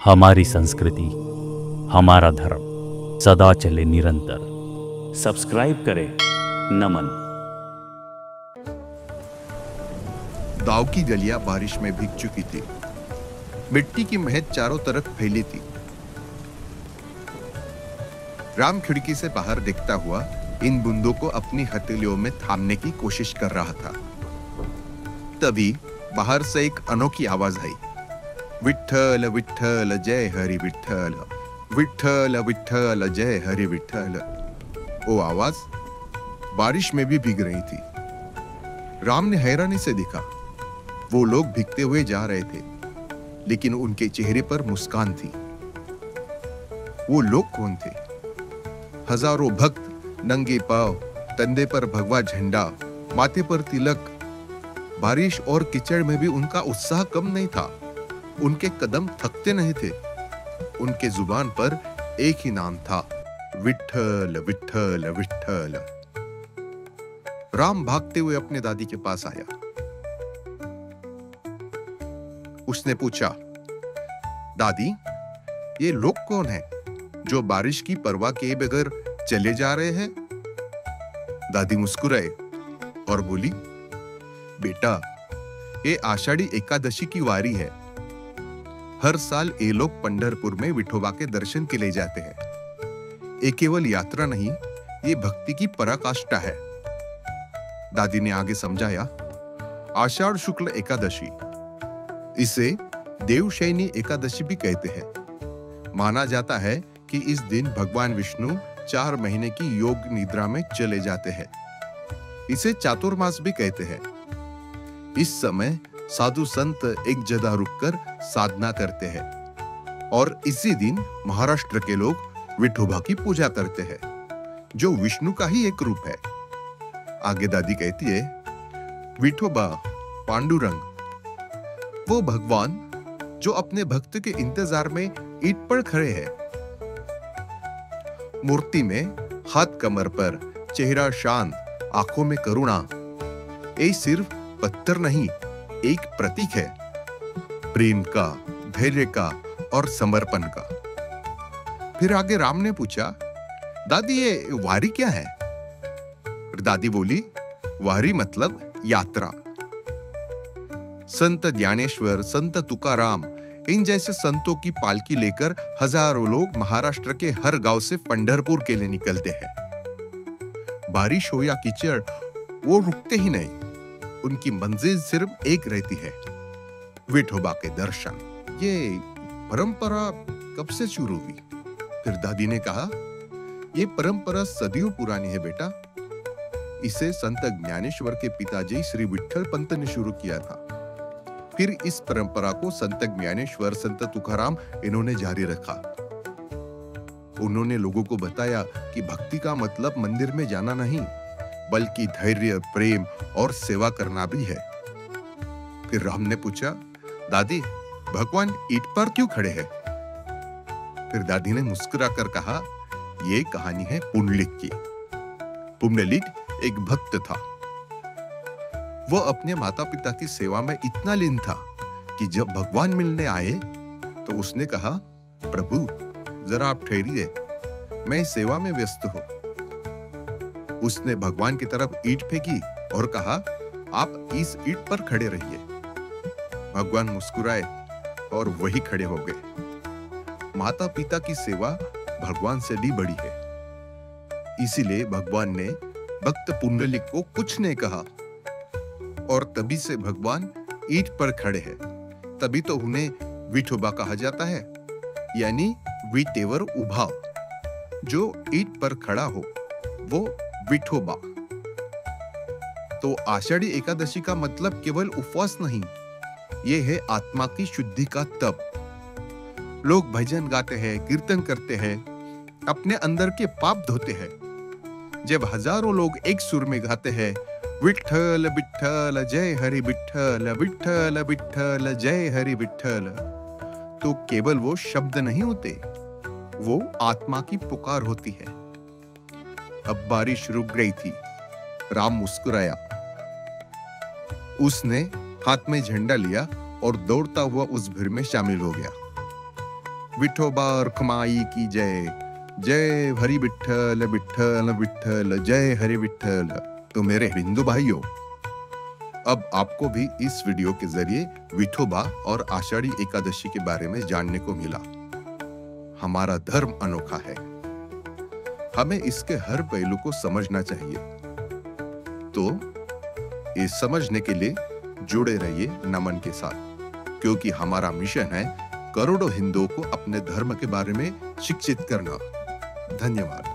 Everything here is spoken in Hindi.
हमारी संस्कृति, हमारा धर्म सदा चले निरंतर। सब्सक्राइब करें। नमन। गांव की गलियां बारिश में भीग चुकी थी। मिट्टी की महक चारों तरफ फैली थी। राम खिड़की से बाहर देखता हुआ इन बूंदों को अपनी हथेलियों में थामने की कोशिश कर रहा था। तभी बाहर से एक अनोखी आवाज आई, विठ्ठल विठ्ठल जय हरि विठ्ठल, विठ्ठल विठ्ठल जय हरि विठ्ठल। वो आवाज बारिश में भी भीग रही थी। राम ने हैरानी से देखा। वो लोग भीगते हुए जा रहे थे, लेकिन उनके चेहरे पर मुस्कान थी। वो लोग कौन थे? हजारों भक्त नंगे पांव, कंधे पर भगवा झंडा, माथे पर तिलक। बारिश और कीचड़ में भी उनका उत्साह कम नहीं था। उनके कदम थकते नहीं थे। उनके जुबान पर एक ही नाम था, विठ्ठल विठ्ठल विठ्ठल। राम भागते हुए अपने दादी के पास आया। उसने पूछा, दादी, ये लोग कौन हैं जो बारिश की परवाह किए बगैर चले जा रहे हैं? दादी मुस्कुराए और बोली, बेटा, ये आषाढ़ी एकादशी की वारी है। हर साल ये लोग पंढरपुर में विठोबा के दर्शन के लिए जाते हैं। ये केवल यात्रा नहीं, ये भक्ति की पराकाष्ठा है। दादी ने आगे समझाया, आषाढ़ शुक्ल एकादशी, इसे देवशयनी एकादशी भी कहते हैं। माना जाता है कि इस दिन भगवान विष्णु 4 महीने की योग निद्रा में चले जाते हैं। इसे चातुर्मास भी कहते हैं। इस समय साधु संत एक जगह रुककर साधना करते हैं और इसी दिन महाराष्ट्र के लोग विठोबा की पूजा करते हैं, जो विष्णु का ही एक रूप है। आगे दादी कहती है, विठोबा पांडुरंग, वो भगवान जो अपने भक्त के इंतजार में ईंट पर खड़े हैं। मूर्ति में हाथ कमर पर, चेहरा शांत, आंखों में करुणा। ये सिर्फ पत्थर नहीं, एक प्रतीक है, प्रेम का, धैर्य का और समर्पण का। फिर आगे राम ने पूछा, दादी, ये वारी क्या है? दादी बोली, वारी मतलब यात्रा। संत ज्ञानेश्वर, संत तुकाराम, इन जैसे संतों की पालकी लेकर हजारों लोग महाराष्ट्र के हर गांव से पंढरपुर के लिए निकलते हैं। बारिश हो या कीचड़, वो रुकते ही नहीं। उनकी मंजिल सिर्फ एक रहती है, विठोबा के दर्शन। ये परंपरा कब से शुरू हुई? फिर दादी ने कहा, ये परंपरा सदियों पुरानी है बेटा। इसे संत ज्ञानेश्वर के पिताजी श्री विठ्ठल पंत ने शुरू किया था। फिर इस परंपरा को संत ज्ञानेश्वर, संत तुकाराम, इन्होंने जारी रखा। उन्होंने लोगों को बताया कि भक्ति का मतलब मंदिर में जाना नहीं, बल्कि धैर्य, प्रेम और सेवा करना भी है। फिर राम ने पूछा, दादी, भगवान ईंट पर क्यों खड़े हैं? फिर दादी ने मुस्कुराकर कहा, ये कहानी है पुंडलिक की। पुंडलिक एक भक्त था। वो अपने माता पिता की सेवा में इतना लीन था कि जब भगवान मिलने आए तो उसने कहा, प्रभु, जरा आप ठहरिए, मैं सेवा में व्यस्त हूं। उसने भगवान की तरफ ईंट फेंकी और कहा, आप इस ईंट पर खड़े रहिए। भगवान मुस्कुराए और वही खड़े हो गए। माता पिता की सेवा भगवान से भी बड़ी है। इसीलिए भगवान ने भक्त पुंडलिक को कुछ नहीं कहा और तभी से भगवान ईंट पर खड़े हैं। तभी तो उन्हें विठोबा कहा जाता है, यानी वीटेवर उभा। जो ईंट पर खड़ा हो वो विठोबा। तो आषाढ़ी एकादशी का मतलब केवल उपवास नहीं, ये है आत्मा की शुद्धि का तप। लोग भजन गाते हैं, कीर्तन करते हैं, अपने अंदर के पाप धोते हैं। जब हजारों लोग एक सुर में गाते हैं, विठ्ठल विठ्ठल जय हरि विठ्ठल, विठ्ठल विठ्ठल जय हरि विठ्ठल, तो केवल वो शब्द नहीं होते, वो आत्मा की पुकार होती है। अब बारिश रुक गई थी। राम मुस्कुराया। उसने हाथ में झंडा लिया और दौड़ता हुआ उस भीड़ में शामिल हो गया। विठोबा और खमाई की जय। जय हरि विठ्ठल विठ्ठल विठ्ठल, जय हरि विठ्ठल। तो मेरे हिंदू भाइयों, अब आपको भी इस वीडियो के जरिए विठोबा और आषाढ़ी एकादशी के बारे में जानने को मिला। हमारा धर्म अनोखा है, हमें इसके हर पहलू को समझना चाहिए। तो ये समझने के लिए जुड़े रहिए नमन के साथ, क्योंकि हमारा मिशन है करोड़ों हिंदुओं को अपने धर्म के बारे में शिक्षित करना। धन्यवाद।